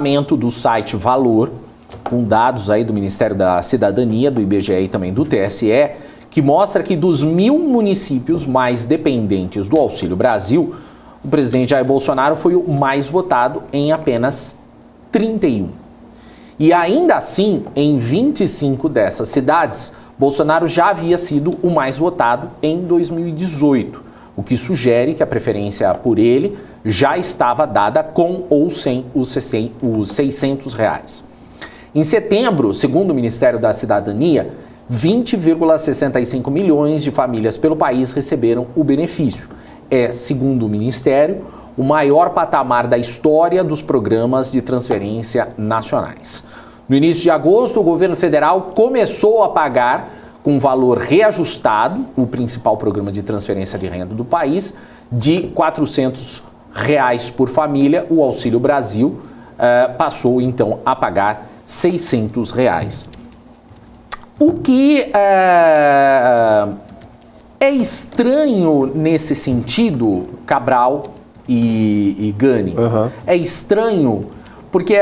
Do site Valor, com dados aí do Ministério da Cidadania, do IBGE e também do TSE, que mostra que dos 1.000 municípios mais dependentes do Auxílio Brasil, o presidente Jair Bolsonaro foi o mais votado em apenas 31. E ainda assim, em 25 dessas cidades, Bolsonaro já havia sido o mais votado em 2018, o que sugere que a preferência por ele já estava dada com ou sem os R$600. Em setembro, segundo o Ministério da Cidadania, 20,65 milhões de famílias pelo país receberam o benefício. É, segundo o Ministério, o maior patamar da história dos programas de transferência nacionais. No início de agosto, o governo federal começou a pagar, com valor reajustado, o principal programa de transferência de renda do país, de R$400 por família. O Auxílio Brasil passou, então, a pagar R$600. O que é estranho nesse sentido, Cabral e Gani, é estranho porque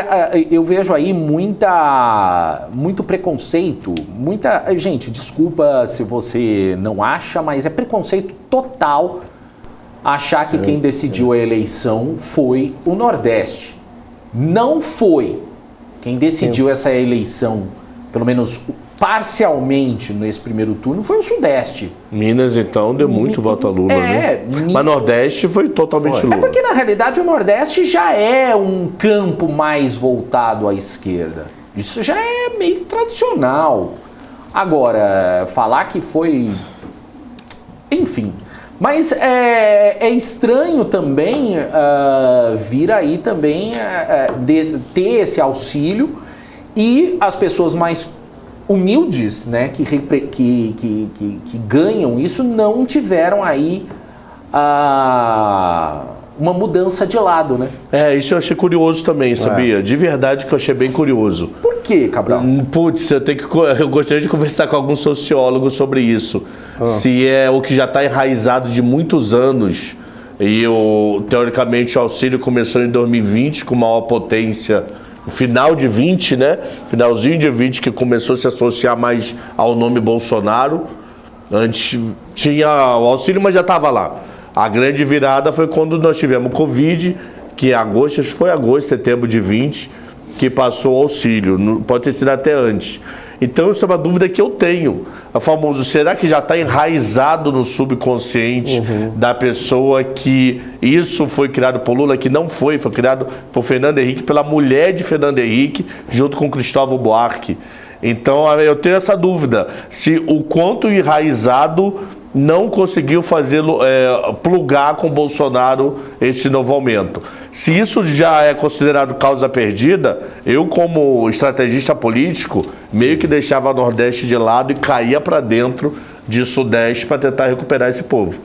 eu vejo aí muito preconceito, gente, desculpa se você não acha, mas é preconceito total achar que quem decidiu a eleição foi o Nordeste. Não foi. Quem decidiu essa eleição, pelo menos parcialmente nesse primeiro turno, foi o Sudeste. Minas, então, deu muito voto a Lula, né? Minas... Mas Nordeste foi totalmente Lula. É porque, na realidade, o Nordeste já é um campo mais voltado à esquerda. Isso já é meio tradicional. Agora, falar que foi... Enfim. Mas é estranho também vir aí também ter esse auxílio e as pessoas mais humildes, né, que ganham isso, não tiveram aí uma mudança de lado, né? Isso eu achei curioso também, sabia? De verdade que eu achei bem curioso. Por quê, Cabral? Putz, eu gostaria de conversar com algum sociólogo sobre isso. Se é o que já está enraizado de muitos anos e, teoricamente, o auxílio começou em 2020 com maior potência, no final de 20, né? Finalzinho de 20 que começou a se associar mais ao nome Bolsonaro. Antes tinha o auxílio, mas já estava lá. A grande virada foi quando nós tivemos Covid, que foi agosto, setembro de 20, que passou o auxílio. Pode ter sido até antes. Então, isso é uma dúvida que eu tenho. A famosa, será que já está enraizado no subconsciente da pessoa que isso foi criado por Lula, que não foi criado por Fernando Henrique, pela mulher de Fernando Henrique, junto com Cristóvão Buarque. Então, eu tenho essa dúvida, se o quanto enraizado não conseguiu plugar com Bolsonaro esse novo aumento. Se isso já é considerado causa perdida, eu, como estrategista político, meio que deixava o Nordeste de lado e caía para dentro de Sudeste para tentar recuperar esse povo.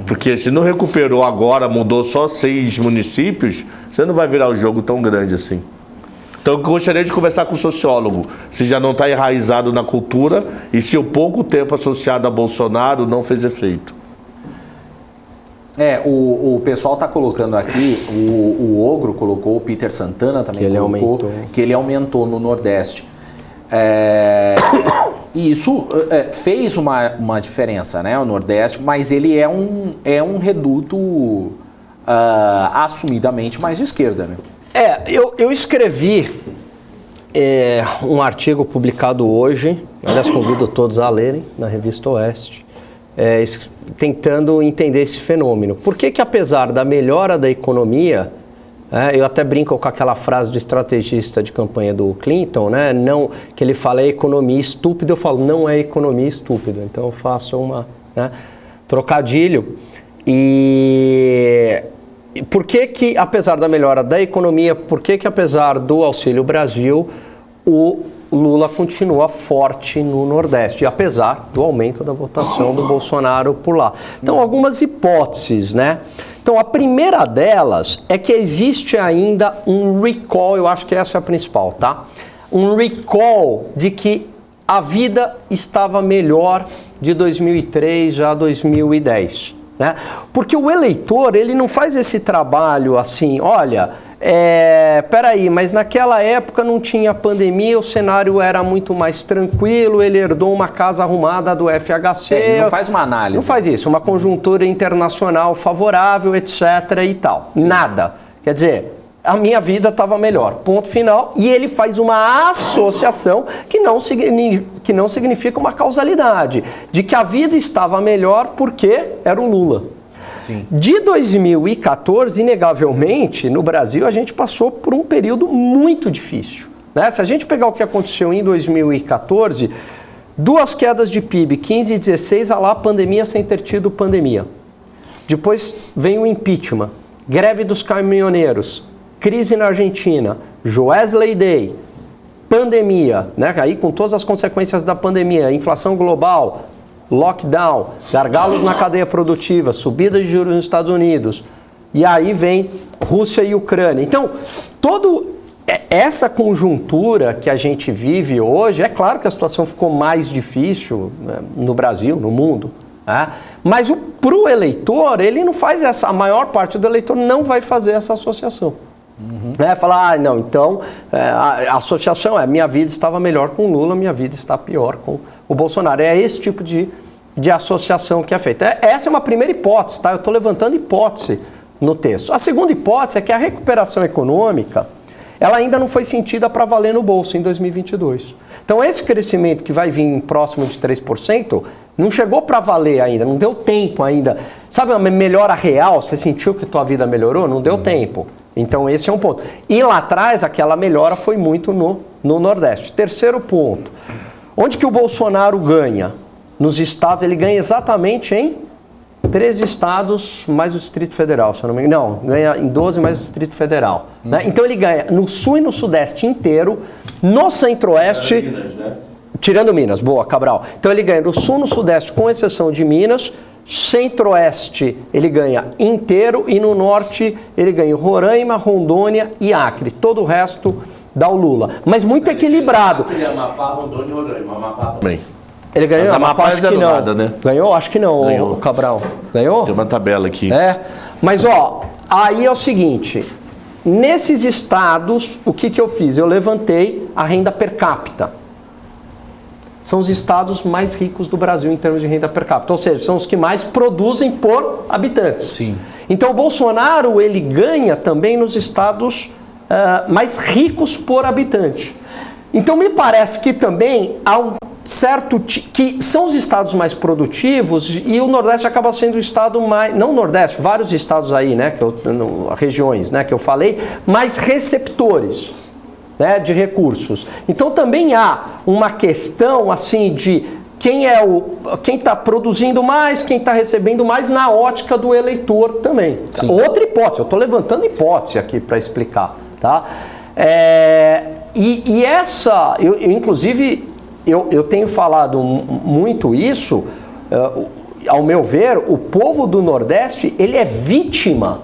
Porque se não recuperou agora, mudou só 6 municípios, você não vai virar o jogo tão grande assim. Então eu gostaria de conversar com o sociólogo, se já não está enraizado na cultura e se o pouco tempo associado a Bolsonaro não fez efeito. O pessoal está colocando aqui, o Ogro colocou, o Peter Santana também colocou, que ele aumentou no Nordeste. E isso fez uma diferença, né, o Nordeste, mas ele é um reduto assumidamente mais de esquerda, né? Eu escrevi um artigo publicado hoje, aliás, convido todos a lerem, na Revista Oeste, tentando entender esse fenômeno. Por que apesar da melhora da economia, eu até brinco com aquela frase do estrategista de campanha do Clinton, né, que ele fala é economia estúpida, eu falo não é economia estúpida, então eu faço trocadilho. E por que apesar da melhora da economia, por que apesar do Auxílio Brasil, o Lula continua forte no Nordeste, apesar do aumento da votação do Bolsonaro por lá? Então, algumas hipóteses, né? Então, a primeira delas é que existe ainda um recall, eu acho que essa é a principal, tá? Um recall de que a vida estava melhor de 2003 a 2010. Né? Porque o eleitor, ele não faz esse trabalho assim, olha, Peraí, mas naquela época não tinha pandemia, o cenário era muito mais tranquilo, ele herdou uma casa arrumada do FHC. Ele não faz uma análise. Não faz isso, uma conjuntura internacional favorável, etc. e tal. Sim. Nada. Quer dizer, a minha vida estava melhor. Ponto final. E ele faz uma associação que não significa uma causalidade. De que a vida estava melhor porque era o Lula. Sim. De 2014, inegavelmente, no Brasil, a gente passou por um período muito difícil. Né? Se a gente pegar o que aconteceu em 2014, 2 quedas de PIB, 15 e 16, a lá pandemia sem ter tido pandemia. Depois vem o impeachment, greve dos caminhoneiros, crise na Argentina, Joesley Day, pandemia, né? Aí com todas as consequências da pandemia, inflação global, lockdown, gargalos na cadeia produtiva, subida de juros nos Estados Unidos, e aí vem Rússia e Ucrânia. Então, toda essa conjuntura que a gente vive hoje, é claro que a situação ficou mais difícil, né, no Brasil, no mundo, né? Mas para o eleitor, ele não faz essa, a maior parte do eleitor não vai fazer essa associação. Falar, não, então a associação minha vida estava melhor com o Lula, minha vida está pior com o Bolsonaro. É esse tipo de associação que é feita. Essa é uma primeira hipótese, tá? Eu estou levantando hipótese no texto. A segunda hipótese é que a recuperação econômica, ela ainda não foi sentida para valer no bolso em 2022. Então esse crescimento que vai vir próximo de 3%, não chegou para valer ainda, não deu tempo ainda. Sabe uma melhora real? Você sentiu que tua vida melhorou? Não deu tempo. Então esse é um ponto. E lá atrás aquela melhora foi muito no Nordeste. Terceiro ponto. Onde que o Bolsonaro ganha? Nos estados, ele ganha exatamente em 13 estados mais o Distrito Federal, se eu não me engano. Não, ganha em 12 mais o Distrito Federal. Né? Então ele ganha no Sul e no Sudeste inteiro, no Centro-Oeste... Minas, né? Tirando Minas, boa, Cabral. Então ele ganha no Sul e no Sudeste, com exceção de Minas. Centro-Oeste ele ganha inteiro e no Norte ele ganha Roraima, Rondônia e Acre. Todo o resto dá o Lula. Mas muito equilibrado. Ele Amapá, Rondônia e Roraima. Amapá também. Ele ganhou? Mas Amapá acho que não. Nada, né? Ganhou? Acho que não, ganhou. Cabral. Ganhou? Tem uma tabela aqui. Mas aí é o seguinte. Nesses estados, o que eu fiz? Eu levantei a renda per capita. São os estados mais ricos do Brasil em termos de renda per capita. Ou seja, são os que mais produzem por habitantes. Sim. Então o Bolsonaro, ele ganha também nos estados mais ricos por habitante. Então me parece que também há um certo... que são os estados mais produtivos e o Nordeste acaba sendo o estado mais... Não o Nordeste, vários estados aí, né? Regiões, né, que eu falei, mais receptores, né, de recursos. Então também há uma questão assim de quem está produzindo mais, quem está recebendo mais na ótica do eleitor também. Sim. Outra hipótese, eu estou levantando hipótese aqui para explicar, tá? Essa, inclusive, eu tenho falado muito isso, ao meu ver, o povo do Nordeste, ele é vítima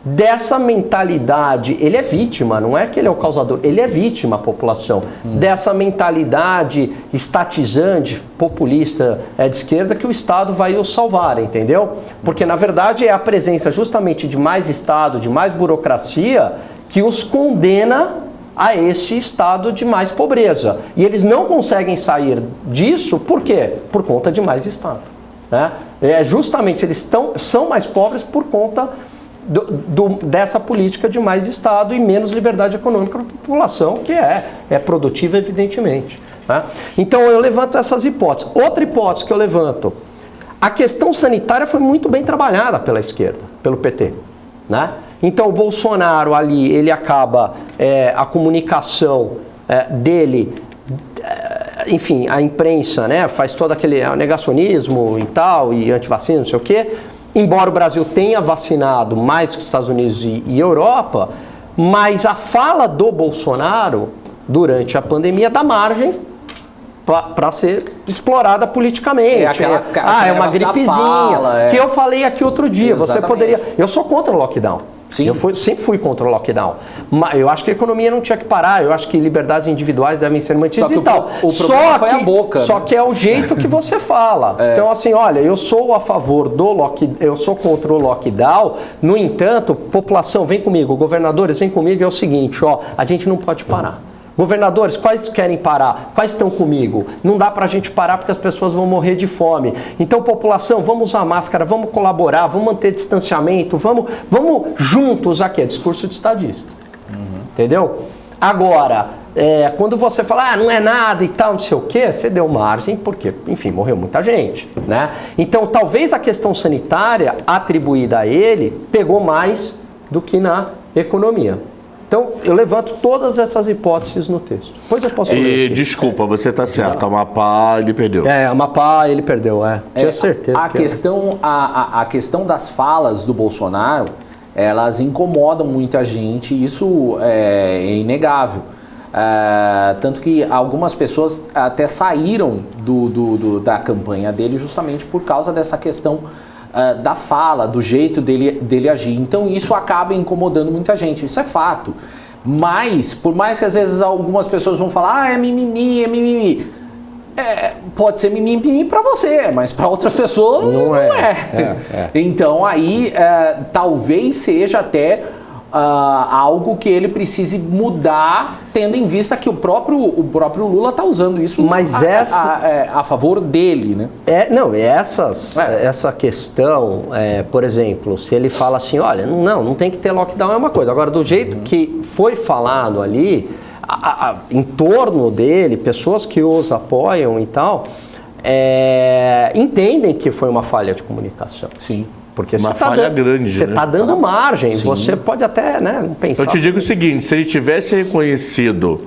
dessa mentalidade. Ele é vítima, não é que ele é o causador, ele é vítima, a população, dessa mentalidade estatizante, populista de esquerda, que o Estado vai o salvar, entendeu? Porque, na verdade, é a presença justamente de mais Estado, de mais burocracia, que os condena a esse estado de mais pobreza. E eles não conseguem sair disso, por quê? Por conta de mais Estado. Né? Justamente, eles são mais pobres por conta dessa política de mais Estado e menos liberdade econômica para a população, que é produtiva, evidentemente. Né? Então, eu levanto essas hipóteses. Outra hipótese que eu levanto, a questão sanitária foi muito bem trabalhada pela esquerda, pelo PT. Né? Então, o Bolsonaro ali, ele acaba, a comunicação dele, enfim, a imprensa, né, faz todo aquele negacionismo e tal, e antivacina, não sei o quê. Embora o Brasil tenha vacinado mais que os Estados Unidos e Europa, mas a fala do Bolsonaro durante a pandemia dá margem para ser explorada politicamente. É uma gripezinha, que eu falei aqui outro dia. Exatamente. Você poderia... Eu sou contra o lockdown. Sim. Eu sempre fui contra o lockdown. Mas eu acho que a economia não tinha que parar. Eu acho que liberdades individuais devem ser mantidas e tal. O problema foi a boca. Só que é o jeito que você fala. Então, assim, olha, eu sou a favor do lockdown, eu sou contra o lockdown. No entanto, população, vem comigo, governadores, vem comigo, é o seguinte, ó, a gente não pode parar. Governadores, quais querem parar? Quais estão comigo? Não dá pra gente parar porque as pessoas vão morrer de fome. Então, população, vamos usar máscara, vamos colaborar, vamos manter distanciamento, vamos juntos aqui. É discurso de estadista. Entendeu? Agora, quando você fala, não é nada e tal, não sei o quê, você deu margem porque, enfim, morreu muita gente, né? Então, talvez a questão sanitária atribuída a ele pegou mais do que na economia. Então, eu levanto todas essas hipóteses no texto. Depois eu posso ler aqui. Desculpa, você está certo. Amapá, ele perdeu. Amapá, ele perdeu, Tenho certeza. A questão das falas do Bolsonaro, elas incomodam muita gente, isso é inegável. Tanto que algumas pessoas até saíram da campanha dele justamente por causa dessa questão da fala, do jeito dele agir. Então isso acaba incomodando muita gente, isso é fato. Mas, por mais que às vezes algumas pessoas vão falar, é mimimi, pode ser mimimi para você, mas para outras pessoas não é. Então aí talvez seja até algo que ele precise mudar, tendo em vista que o próprio Lula está usando isso a favor dele, né? Essa questão, por exemplo, se ele fala assim, olha, não tem que ter lockdown é uma coisa. Agora, do jeito que foi falado ali, em torno dele, pessoas que os apoiam e tal, entendem que foi uma falha de comunicação. Sim. Porque uma falha grande. Você está dando margem. Sim. Você pode até não pensar. Eu te digo o seguinte, se ele tivesse reconhecido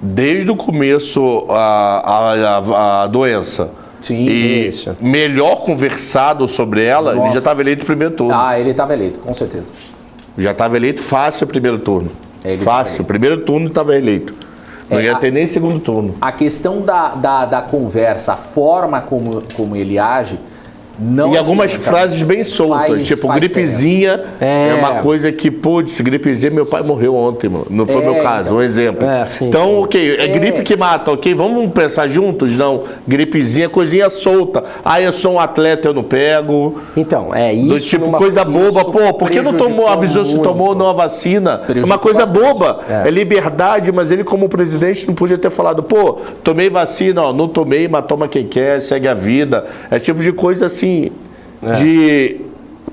desde o começo a doença, sim, e melhor conversado sobre ela, ele já estava eleito no primeiro turno. Ele estava eleito, com certeza. Já estava eleito fácil o primeiro turno. Fácil, o primeiro turno estava eleito. Não ia ter nem segundo turno. A questão da conversa, a forma como ele age, e algumas frases bem soltas, tipo gripezinha é uma coisa que, putz, gripezinha, meu pai morreu ontem, mano. Não foi o meu caso, um exemplo. Então, ok, gripe que mata, ok, vamos pensar juntos? Não, gripezinha, coisinha solta. Eu sou um atleta, eu não pego. Então, isso. Do tipo, coisa boba, por que não avisou se tomou ou não a vacina? É uma coisa boba, é liberdade, mas ele como presidente não podia ter falado, tomei vacina, não tomei, mas toma quem quer, segue a vida. É tipo de coisa assim, de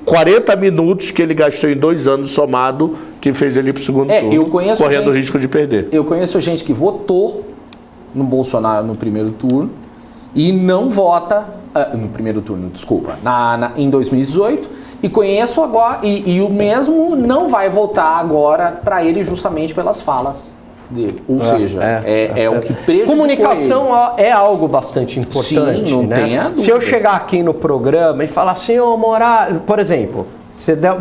40 minutos que ele gastou em 2 anos somado, que fez ele para o segundo turno, correndo o risco de perder. Eu conheço gente que votou no Bolsonaro no primeiro turno e não vota, no primeiro turno, desculpa, em 2018, e conheço agora, e o mesmo não vai votar agora para ele justamente pelas falas dele. Ou seja, o que prejudicou comunicação é algo bastante importante. Sim, não tem a dúvida. Se eu chegar aqui no programa e falar assim, Morales, por exemplo,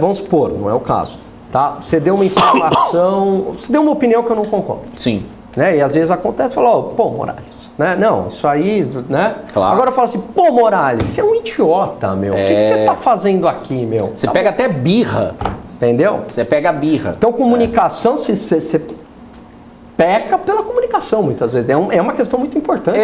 vamos supor, não é o caso, tá? Você deu uma informação, você deu uma opinião que eu não concordo. Sim. Né? E às vezes acontece, Morales, né? Não, isso aí, né? Claro. Agora eu falo assim, Morales, você é um idiota, meu. O que você tá fazendo aqui, meu? Você pega até birra. Entendeu? Você pega birra. Então, comunicação, você peca pela comunicação, muitas vezes. É uma questão muito importante.